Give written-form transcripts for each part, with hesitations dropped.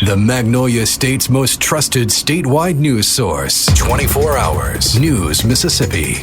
The Magnolia State's most trusted statewide news source. 24 hours. News Mississippi.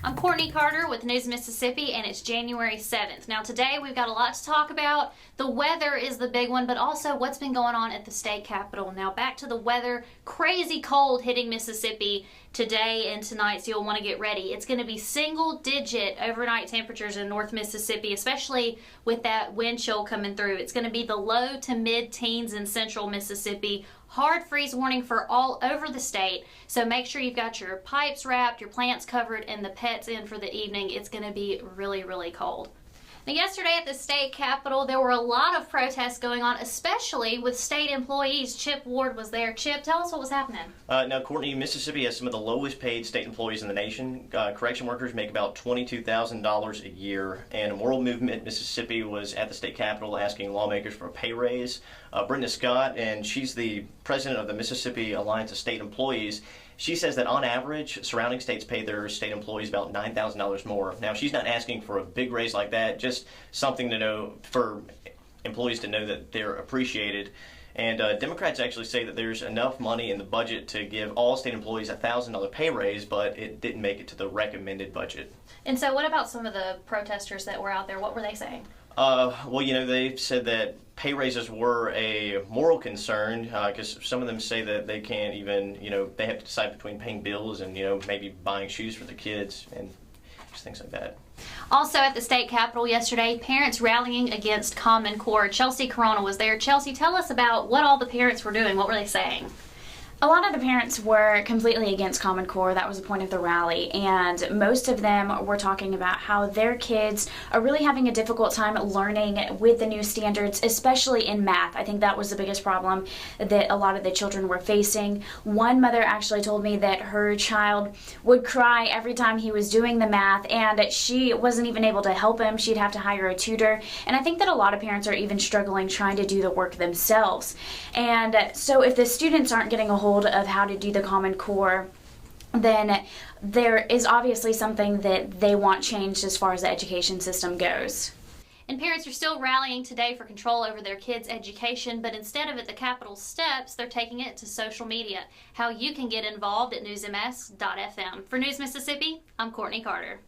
I'm Courtney Carter with News Mississippi, and it's January 7th. Now today we've got a lot to talk about. The weather is the big one, but also what's been going on at the state capitol. Now back to the weather. Crazy cold hitting Mississippi today and tonight, so you'll want to get ready. It's going to be single-digit overnight temperatures in North Mississippi, especially with that wind chill coming through. It's going to be the low to mid-teens in central Mississippi. Hard freeze warning for all over the state, so make sure you've got your pipes wrapped, your plants covered, and the pets in for the evening. It's going to be really, really cold. Now, yesterday at the state capitol, there were a lot of protests going on, especially with state employees. Chip Ward was there. Chip, tell us what was happening. Now, Courtney, Mississippi has some of the lowest paid state employees in the nation. Correction workers make about $22,000 a year, and a moral movement Mississippi was at the state capitol asking lawmakers for a pay raise. Brenda Scott, and she's the president of the Mississippi Alliance of State Employees, she says that on average, surrounding states pay their state employees about $9,000 more. Now, she's not asking for a big raise like that, just something to know for employees to know that they're appreciated. And Democrats actually say that there's enough money in the budget to give all state employees a $1,000 pay raise, but it didn't make it to the recommended budget. And so what about some of the protesters that were out there? What were they saying? Well, they said that pay raises were a moral concern because some of them say that they can't even, they have to decide between paying bills and, maybe buying shoes for the kids and just things like that. Also at the state capitol yesterday, parents rallying against Common Core. Chelsea Corona was there. Chelsea, tell us about what all the parents were doing. What were they saying? A lot of the parents were completely against Common Core. That was the point of the rally, and most of them were talking about how their kids are really having a difficult time learning with the new standards, especially in math. I think that was the biggest problem that a lot of the children were facing. One mother actually told me that her child would cry every time he was doing the math, and she wasn't even able to help him. She'd have to hire a tutor, and I think that a lot of parents are even struggling trying to do the work themselves. And so if the students aren't getting a hold of how to do the Common Core, then there is obviously something that they want changed as far as the education system goes. And parents are still rallying today for control over their kids' education, but instead of at the Capitol steps, they're taking it to social media. How you can get involved at newsms.fm. For News Mississippi, I'm Courtney Carter.